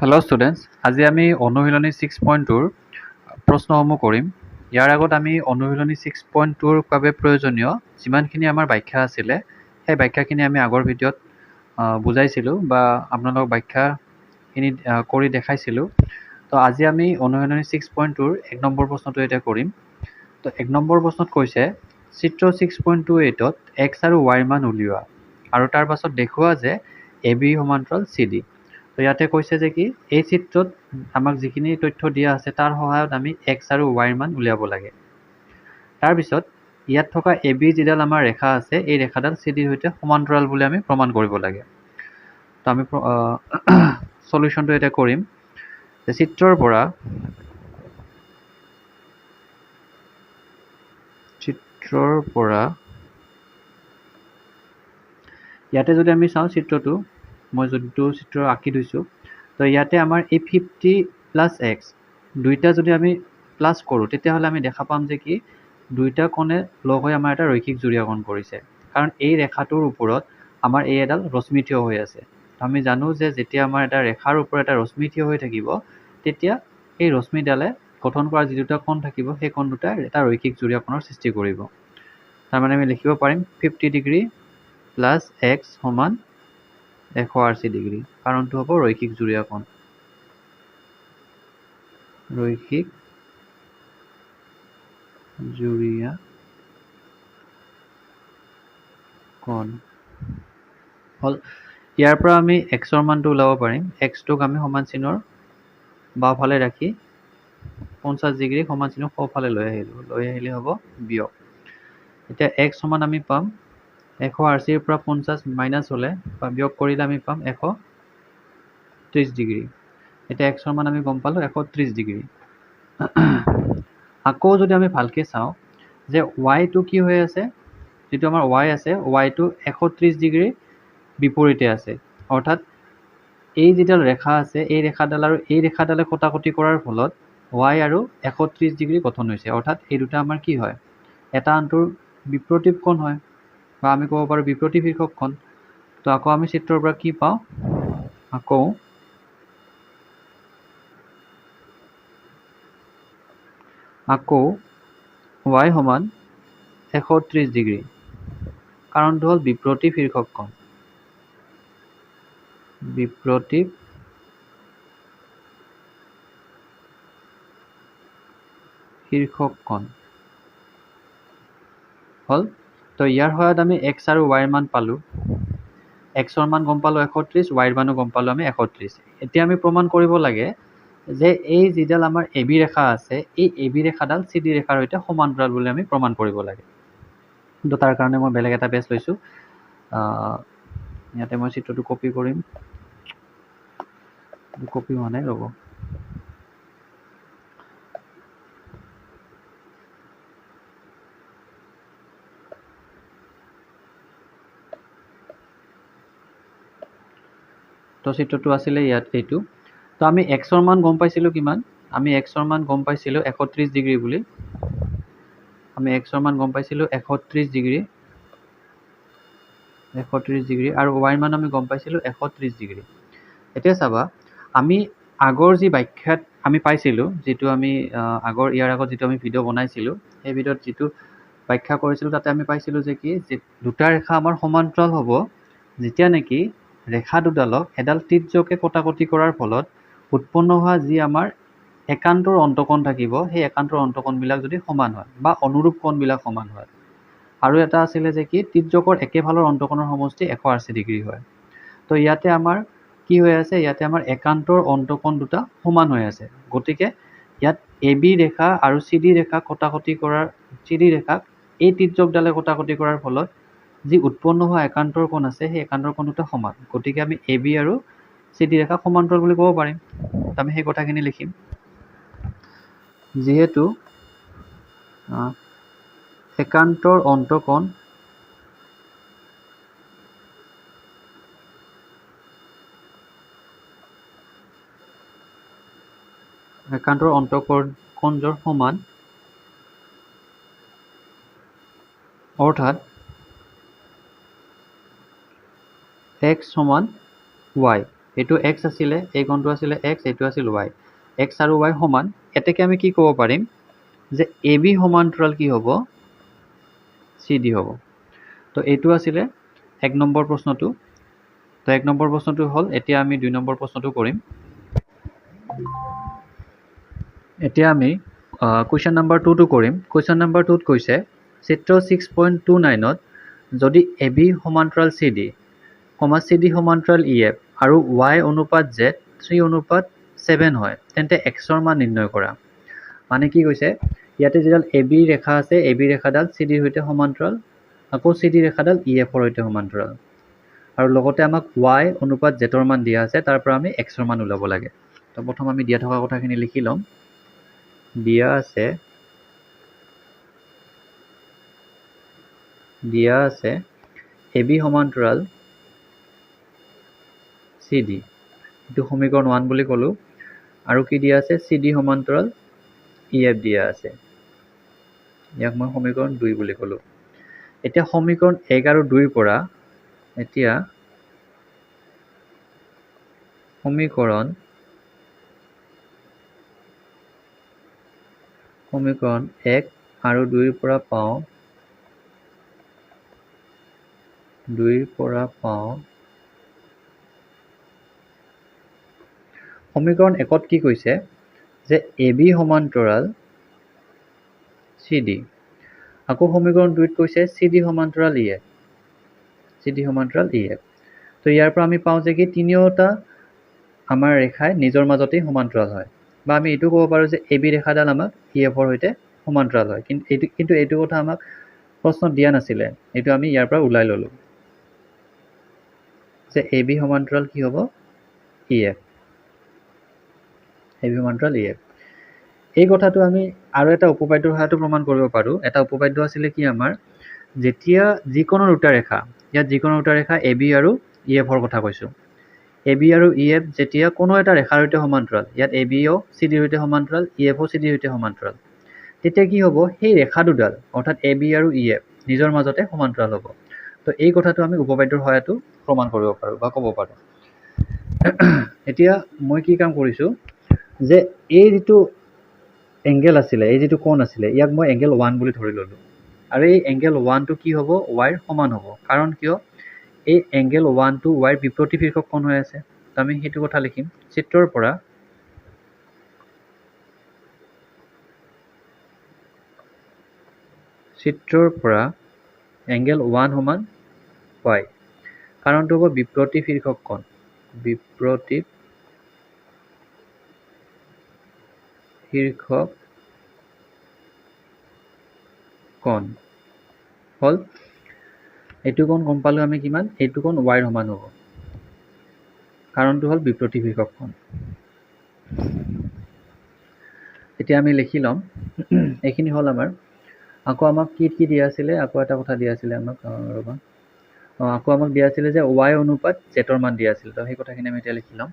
Hello' students, আজি আমি অনুশীলনী 6.2ৰ প্ৰশ্নসমূহ কৰিম। ইয়াৰ আগত আমি অনুশীলনী 6.2ৰ বাবে প্ৰয়োজনীয় যিমানখিনি আমাৰ ব্যাখ্যা আছিলে সেই ব্যাখ্যাখিনি আমি আগৰ ভিডিঅ'ত বুজাইছিলোঁ বা আপোনালোকক ব্যাখ্যাখিনি কৰি দেখাইছিলোঁ। তো আজি আমি অনুশীলনী 6.2ৰ 1 নম্বৰ প্ৰশ্নটো এতিয়া কৰিম। তো 1 নম্বৰ প্ৰশ্নত কৈছে চিত্ৰ 6.28ত এক্স আৰু ৱাইৰ মান উলিওৱা আৰু তাৰ পাছত দেখুওৱা যে এ বি সমান্তৰাল চি ডি। তো ইয়াতে কৈছে যে কি এই চিত্ৰত আমাক যিখিনি তথ্য দিয়া আছে তাৰ সহায়ত আমি এক্স আৰু ৱাইৰ মান উলিয়াব লাগে। তাৰপিছত ইয়াত থকা এ বি যিডাল আমাৰ ৰেখা আছে এই ৰেখাডাল চি ডিৰ সৈতে সমান্তৰাল বুলি আমি প্ৰমাণ কৰিব লাগে। তো আমি সলিউশ্যনটো এতিয়া কৰিম। চিত্ৰৰ পৰা ইয়াতে যদি আমি চাওঁ চিত্ৰটো, মই যোনটো চিত্ৰ আঁকি থৈছোঁ, তো ইয়াতে আমাৰ এই 50 প্লাছ এক্স দুইটা যদি আমি প্লাছ কৰোঁ তেতিয়াহ'লে আমি দেখা পাম যে কি দুইটা কোণে লগ হৈ আমাৰ এটা ৰৈখিক জুৰীয়া কোণ কৰিছে। কাৰণ এই ৰেখাটোৰ ওপৰত আমাৰ এই এডাল ৰশ্মি থিয় হৈ আছে। আমি জানো যে যেতিয়া আমাৰ এটা ৰেখাৰ ওপৰত এটা ৰশ্মি থিয় হৈ থাকিব তেতিয়া এই ৰশ্মিডালে গঠন কৰা যি দুটা কোণ থাকিব সেই কোণ দুটাই এটা ৰৈখিক জুৰীয়া কোণৰ সৃষ্টি কৰিব। তাৰমানে আমি লিখিব পাৰিম 50 ডিগ্ৰী প্লাছ এক্স সমান 180 ডিগ্ৰী। কাৰণটো হ'ব ৰৈখিক জুৰীয়া কোণ। ৰৈখিক জুৰীয়া কোণ হ'ল। ইয়াৰ পৰা আমি এক্সৰ মানটো ওলাব পাৰিম। এক্সটোক আমি সমান চিনৰ বাওঁফালে ৰাখি 50 ডিগ্ৰী সমান চিনৰ সোঁফালে লৈ আহিলে হ'ব বিয়োগ। এতিয়া এক্স সমান আমি পাম 180ৰ পৰা 50 মাইনাছ হ'লে বা বিয়োগ কৰিলে আমি পাম 130 ডিগ্ৰী। এতিয়া এক্সৰ মান আমি গম পালোঁ 130 ডিগ্ৰী। আকৌ যদি আমি ভালকৈ চাওঁ যে ৱাইটো কি হৈ আছে, যিটো আমাৰ ৱাই আছে ৱাইটো 130 ডিগ্ৰী বিপৰীতে আছে। অৰ্থাৎ এই যিডাল ৰেখা আছে এই ৰেখাডাল আৰু এই ৰেখাডালে কটাকটি কৰাৰ ফলত ৱাই আৰু 130 ডিগ্ৰী গঠন হৈছে। অৰ্থাৎ এই দুটা আমাৰ কি হয়, এটা আনটোৰ বিপ্ৰতীপ কোণ হয় বা আমি ক'ব পাৰোঁ বিপ্ৰতীপ শীৰ্ষক কোণ। তো আকৌ আমি চিত্ৰৰ পৰা কি পাওঁ, আকৌ ৱাই সমান 130 ডিগ্ৰী। কাৰণটো হ'ল বিপ্ৰতীপ শীৰ্ষক কোণ। বিপ্ৰতীপ শীৰ্ষক কোণ হ'ল। তো ইয়াৰ সহায়ত আমি এক্স আৰু ৱাইৰ মান পালোঁ। এক্সৰ মান গম পালোঁ 130, ৱাইৰ মানো গম পালোঁ আমি 130। এতিয়া আমি প্ৰমাণ কৰিব লাগে যে এই যিডাল আমাৰ এ বি ৰেখা আছে এই এ বি ৰেখাডাল চি ডি ৰেখাৰ সৈতে সমান্তৰাল বুলি আমি প্ৰমাণ কৰিব লাগে। কিন্তু তাৰ কাৰণে মই বেলেগ এটা পেজ লৈছোঁ। ইয়াতে মই চিত্ৰটো কপি কৰিম। কপি হোৱা নাই, ৰ'ব। তো চিত্ৰটো আছিলে ইয়াত এইটো। তো আমি এক্সৰ মান গম পাইছিলোঁ কিমান, আমি এক্সৰ মান গম পাইছিলোঁ 130 ডিগ্ৰী বুলি। আমি এক্সৰ মান গম পাইছিলোঁ 130 ডিগ্ৰী আৰু ৱাইৰ মান আমি গম পাইছিলোঁ 130 ডিগ্ৰী। এতিয়া চাবা আমি আগৰ যি ব্যাখ্যাত আমি পাইছিলোঁ, যিটো আমি ইয়াৰ আগত যিটো আমি ভিডিঅ' বনাইছিলোঁ সেই ভিডিঅ'ত যিটো ব্যাখ্যা কৰিছিলোঁ তাতে আমি পাইছিলোঁ যে কি দুটা ৰেখা আমাৰ সমান্তৰাল হ'ব যেতিয়া নেকি ৰেখা দুডালক এডাল তীৰ্যকে কটাকটি কৰাৰ ফলত উৎপন্ন হোৱা যি আমাৰ একান্তৰ অন্তকোণ থাকিব সেই একান্তৰ অন্তকোণবিলাক যদি সমান হয় বা অনুৰূপ কোণবিলাক সমান হয়। আৰু এটা আছিলে যে কি তীৰ্যকৰ একেফালৰ অন্তকোণৰ সমষ্টি 180 ডিগ্ৰী হয়। তো ইয়াতে আমাৰ কি হৈ আছে, ইয়াতে আমাৰ একান্তৰ অন্তকোণ দুটা সমান হৈ আছে। গতিকে ইয়াত এ বি ৰেখা আৰু চি ডি ৰেখাক এই তীৰ্যকডালে কটাকটি কৰাৰ ফলত যি উৎপন্ন হোৱা একান্তৰ কোণ আছে সেই একান্তৰ কোণ দুটা সমান। গতিকে আমি এ বি আৰু চি ডি ৰেখা সমান্তৰাল বুলি ক'ব পাৰিম। আমি সেই কথাখিনি লিখিম। যিহেতু একান্তৰ অন্তকোণ অন্তকোণযোৰ সমান, অৰ্থাৎ এক্স সমান ৱাই। এইটো x আছিলে, এই কোণটো আছিলে x, এইটো আছিল y। x আৰু y সমান। এতেকে আমি কি ক'ব পাৰিম যে AB সমান্তৰাল কি হ'ব CD হ'ব। তো এইটো আছিলে 1 নম্বৰ প্ৰশ্নটো। তো 1 নম্বৰ প্ৰশ্নটো হ'ল। এতিয়া আমি 2 নম্বৰ প্ৰশ্নটো কৰিম। এতিয়া আমি কুৱেশ্যন নম্বৰ 2টো কৰিম। কুৱেশ্যন নম্বৰ 2ত কৈছে চিত্ৰ 6.29ত যদি AB সমান্তৰাল CD, CD সমান্তৰাল EF আৰু Y অনুপাত Z 3:7 হয়, তেন্তে Xৰ মান নিৰ্ণয় কৰা। মানে কি কৈছে, ইয়াতে যিডাল AB ৰেখা আছে, AB ৰেখাডাল CDৰ সৈতে সমান্তৰাল, আকৌ CD ৰেখাডাল EFৰ সৈতে সমান্তৰাল, আৰু লগতে আমাক Y অনুপাত Zৰ মান দিয়া আছে, তাৰ পৰা আমি Xৰ মান ওলাব লাগে। তো প্ৰথম আমি দিয়া থকা কথাখিনি লিখি ল'ম। দিয়া আছে AB সমান্তৰাল CD, এইটো সমীকৰণ 1 বুলি ক'লোঁ। আৰু কি দিয়া আছে, CD সমান্তৰাল EF দিয়া আছে, ইয়াক মই সমীকৰণ 2 বুলি ক'লোঁ। এতিয়া সমীকৰণ 1 আৰু 2ৰ পৰা এতিয়া সমীকৰণ 1 আৰু 2ৰ পৰা পাওঁ সমীকৰণ 1ত কি কৈছে যে AB সমান্তৰাল CD, আকৌ সমীকৰণ 2ত কৈছে CD সমান্তৰাল EF, তো ইয়াৰ পৰা আমি পাওঁ যে কি তিনিওটা আমাৰ ৰেখাই নিজৰ মাজতেই সমান্তৰাল হয়, বা আমি এইটো ক'ব পাৰোঁ যে AB ৰেখাডাল আমাক EFৰ সৈতে সমান্তৰাল হয়। কিন্তু এইটো কথা আমাক প্ৰশ্নত দিয়া নাছিলে, এইটো আমি ইয়াৰ পৰা ওলাই ল'লোঁ যে AB সমান্তৰাল কি হ'ব EF, AB সমান্তৰাল EF। এই কথাটো আমি আৰু এটা উপপাদ্যৰ সহায়তো প্ৰমাণ কৰিব পাৰোঁ। এটা উপপাদ্য আছিলে কি আমাৰ, যেতিয়া যিকোনো দুটা ৰেখা, ইয়াত যিকোনো দুটা ৰেখা AB আৰু EFৰ কথা কৈছোঁ, AB আৰু EF যেতিয়া কোনো এটা ৰেখাৰ সৈতে সমান্তৰাল, ইয়াত ABও CDৰ সৈতে সমান্তৰাল, EFও CDৰ সৈতে সমান্তৰাল, তেতিয়া কি হ'ব, সেই ৰেখা দুডাল অৰ্থাৎ AB আৰু EF নিজৰ মাজতে সমান্তৰাল হ'ব। তো এই কথাটো আমি উপপাদ্যৰ সহায়তো প্ৰমাণ কৰিব পাৰোঁ বা ক'ব পাৰোঁ। এতিয়া মই কি কাম কৰিছোঁ যে এই যিটো এংগেল আছিলে, এই যিটো কোণ আছিলে, ইয়াক মই এংগেল 1 বুলি ধৰি ল'লোঁ, আৰু এই এংগেল 1টো কি হ'ব, Yৰ সমান হ'ব। কাৰণ কিয়, এই এংগেল 1টো Yৰ বিপৰীত শীৰ্ষক কোণ হৈ আছে। তো আমি সেইটো কথা লিখিম, চিত্ৰৰ পৰা এংগেল 1 সমান Y, কাৰণটো হ'ব বিপৰীত শীৰ্ষক কোণ, হ'ল। এইটো কোণ গম পালোঁ আমি কিমান, এইটো কোণ Yৰ সমান হ'ব, কাৰণটো হ'ল বিপৰীত শীৰ্ষক কোণ। এতিয়া আমি লিখি ল'ম, এইখিনি হ'ল আমাৰ। আকৌ আমাক কি দিয়া আছিলে, আকৌ এটা কথা দিয়া আছিলে আমাক, আকৌ আমাক দিয়া আছিলে যে Y অনুপাত Zৰ মান দিয়া আছিল। তো সেই কথাখিনি আমি এতিয়া লিখি ল'ম।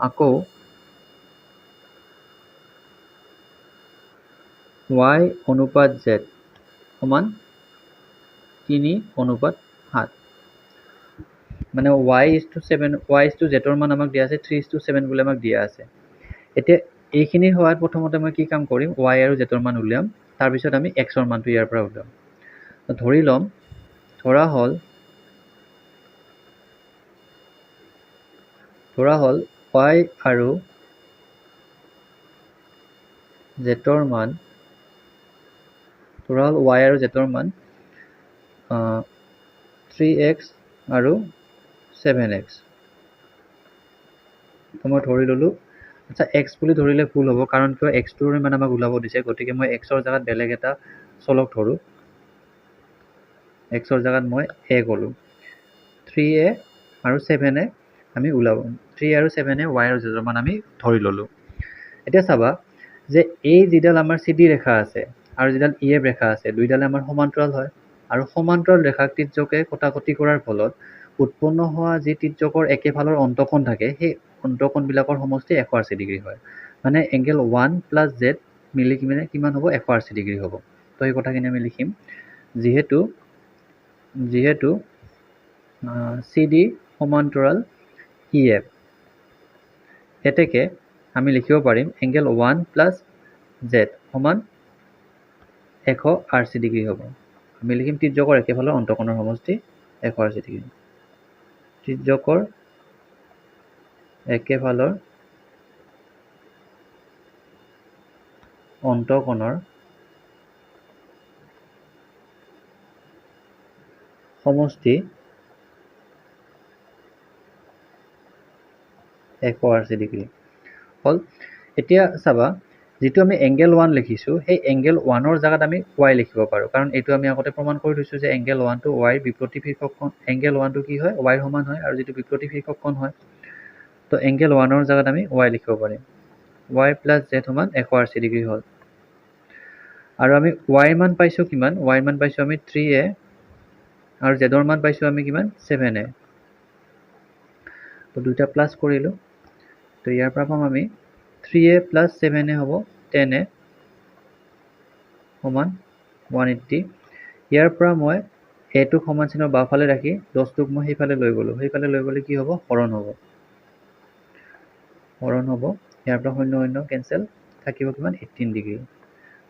আকৌ Y অনুপাত Z সমান 3:7, মানে Y/Zৰ মান আমাক দিয়া আছে 3:7 বুলি আমাক দিয়া আছে। এতিয়া এইখিনিৰ সহায়ত প্ৰথমতে মই কি কাম কৰিম, Y আৰু Zৰ মান উলিয়াম, তাৰপিছত আমি Xৰ মানটো ইয়াৰ পৰা উলিয়াম। ধৰি ল'ম, ধৰা হ'ল Y আৰু Zৰ মান, 3x আৰু 7x। তো মই ধৰি ল'লোঁ, আচ্ছা x বুলি ধৰিলে ভুল হ'ব, কাৰণ কিয় xটোৰ ইমান আমাক ওলাব দিছে, গতিকে মই xৰ জেগাত বেলেগ এটা চলক ধৰোঁ। xৰ জেগাত মই a ক'লোঁ, 3a আৰু 7a আমি ওলাব, 3 আৰু 7a Y আৰু Zৰ মান আমি ধৰি ল'লোঁ। এতিয়া চাবা যে এই যিডাল আমাৰ CD ৰেখা আছে আৰু যিডাল EF ৰেখা আছে, দুইডালে আমাৰ সমান্তৰাল হয়, আৰু সমান্তৰাল ৰেখাক তিৰ্যকে কটাকটি কৰাৰ ফলত উৎপন্ন হোৱা যি তিৰ্যকৰ একেফালৰ অন্তকোণ থাকে, সেই অন্তকোণবিলাকৰ সমষ্টি 180 ডিগ্ৰী হয়। মানে এংগেল 1 + Z মিলি কিমান হ'ব, 180 ডিগ্ৰী হ'ব। তো এই কথাখিনি আমি লিখিম, যিহেতু CD সমান্তৰাল EF এতেকে আমি লিখিব পাৰিম এংগেল 1 প্লাছ জেড সমান 180 ডিগ্ৰী হ'ব। আমি লিখিম তিৰ্যকৰ একেফালৰ অন্তকোণৰ সমষ্টি 180 ডিগ্ৰী। তিৰ্যকৰ একেফালৰ অন্তকোণৰ সমষ্টি 180 ডিগ্ৰী হ'ল। এতিয়া চাবা যিটো আমি এংগেল 1 লিখিছোঁ সেই এংগেল 1ৰ জাগাত আমি y লিখিব পাৰোঁ, কাৰণ এইটো আমি আগতে প্ৰমাণ কৰি থৈছোঁ যে এংগেল 1টো y বিপৰীত শীৰ্ষক কোণ, এংগেল 1টো কি হয় y সমান হয় আৰু যিটো বিপৰীত শীৰ্ষক কোণ হয়। তো এংগেল 1ৰ জাগাত আমি y লিখিব পাৰিম, y প্লাছ জেড সমান 180 ডিগ্ৰী হ'ল। আৰু আমি y মান পাইছোঁ কিমান, y মান পাইছোঁ আমি 3a আৰু জেডৰ মান পাইছোঁ আমি কিমান 7a। তো দুইটা প্লাছ কৰিলোঁ, তো ইয়াৰ পৰা পাম আমি 3a প্লাছ 7a হ'ব 10a সমান 180। ইয়াৰ পৰা মই এটোক সমান চিনৰ বাওঁফালে ৰাখি 10টোক মই সেইফালে লৈ গ'লোঁ, সেইফালে লৈ গ'লে কি হ'ব হৰণ হ'ব, হৰণ হ'ব। ইয়াৰ পৰা 0 0 কেঞ্চেল, থাকিব কিমান 18 ডিগ্ৰী।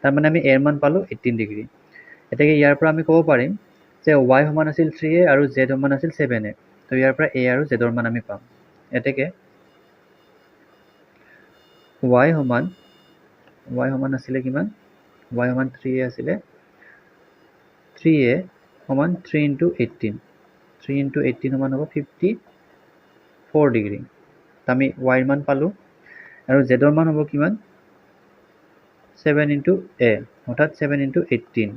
তাৰমানে আমি এৰ মান পালোঁ 18 ডিগ্ৰী। এতিয়া ইয়াৰ পৰা আমি ক'ব পাৰিম যে y সমান আছিল 3a আৰু z সমান আছিল 7a। তো ইয়াৰ পৰা a আৰু zৰ মান আমি পাম। এতেকে y সমান আছিলে কিমান, y সমান 3a আছিলে, 3a সমান 3 × 18, 3 × 18 সমান হ'ব 54 ডিগ্ৰী। আমি y মান পালোঁ আৰু zৰ মান হ'ব কিমান 7 × a অৰ্থাৎ 7 × 18।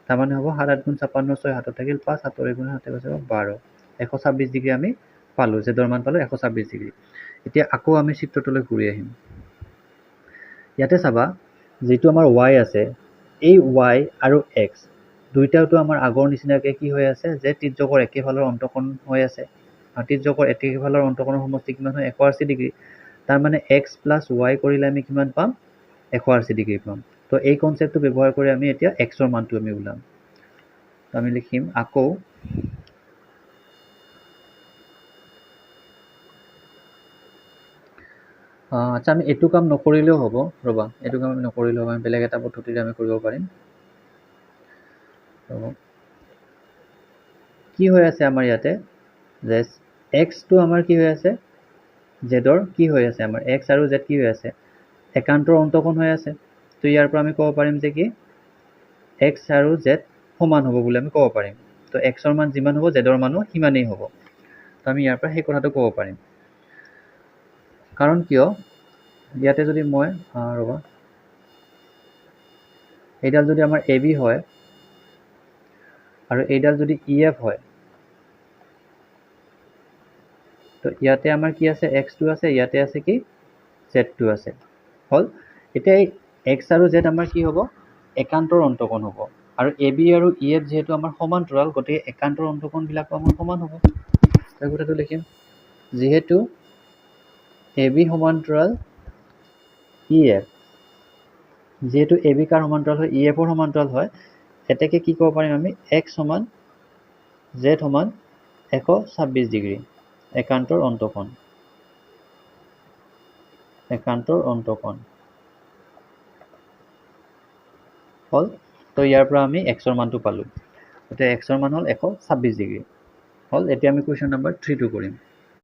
তাৰমানে হ'ব 7 8 গুণ 56, 6 হাতত থাকিল 5, 7 গুণ 7 12, 126 ডিগ্ৰী আমি পালোঁ, জেডৰ মান পালোঁ 126 ডিগ্ৰী। এতিয়া আকৌ আমি চিত্ৰটোলৈ ঘূৰি আহিম। ইয়াতে চাবা যিটো আমাৰ y আছে, এই y আৰু x দুইটাওতো আমাৰ আগৰ নিচিনাকৈ কি হৈ আছে যে তিৰ্যকৰ একেফালৰ অন্তকোণ হৈ আছে, আৰু তিৰ্যকৰ একেফালৰ অন্তকোণৰ সমষ্টি কিমান হয় 180 ডিগ্ৰী। তাৰমানে x প্লাছ y কৰিলে আমি কিমান পাম 180 ডিগ্ৰী পাম। তো এই কনচেপ্টটো ব্যৱহাৰ কৰি আমি এতিয়া xৰ মানটো আমি ওলাম। তো আমি লিখিম আকৌ আচ্ছা, আমি এইটো কাম নকৰিলেও হ'ব, ৰ'বা এইটো কাম আমি নকৰিলেও হ'ব, আমি বেলেগ এটা পদ্ধতিৰে আমি কৰিব পাৰিম। কি হৈ আছে আমাৰ ইয়াতে যে এক্সটো আমাৰ কি হৈ আছে, জেডৰ কি হৈ আছে, আমাৰ এক্স আৰু জেড কি হৈ আছে একান্তৰ অন্তকোণ হৈ আছে। তো ইয়াৰ পৰা আমি ক'ব পাৰিম যে কি এক্স আৰু জেড সমান হ'ব বুলি আমি ক'ব পাৰিম। তো এক্সৰ মান যিমান হ'ব জেডৰ মানো সিমানেই হ'ব। তো আমি ইয়াৰ পৰা সেই কথাটো ক'ব পাৰিম। কাৰণ কিয় ইয়াতে যদি মই ৰ'বা এইডাল যদি আমাৰ এ বি হয় আৰু এইডাল যদি ই এফ হয়, তো ইয়াতে আমাৰ কি আছে এক্সটো আছে, ইয়াতে আছে কি জেডটো আছে হ'ল। এতিয়া এই এক্স আৰু জেড আমাৰ কি হ'ব একান্তৰ অন্তকোণ হ'ব, আৰু এ বি আৰু ই এফ যিহেতু আমাৰ সমান্তৰাল, গতিকে একান্তৰ অন্তকোণবিলাকো আমাৰ সমান হ'ব। এই কথাটো লিখিম যিহেতু এ বি সমান্তৰাল ই এফ, যিহেতু এ বি কাৰ সমান্তৰাল হয় ই এফৰ সমান্তৰাল হয়, এতেকে কি ক'ব পাৰিম আমি এক্স সমান জেড সমান 126 ডিগ্ৰী একান্তৰ অন্তকোণ, একান্তৰ অন্তকোণ হ'ল। তো ইয়াৰ পৰা আমি এক্সৰ মানটো পালোঁ, এতিয়া এক্সৰ মান হ'ল 126 ডিগ্ৰী হ'ল। এতিয়া আমি কুৱেশ্যন নম্বৰ 3টো কৰিম।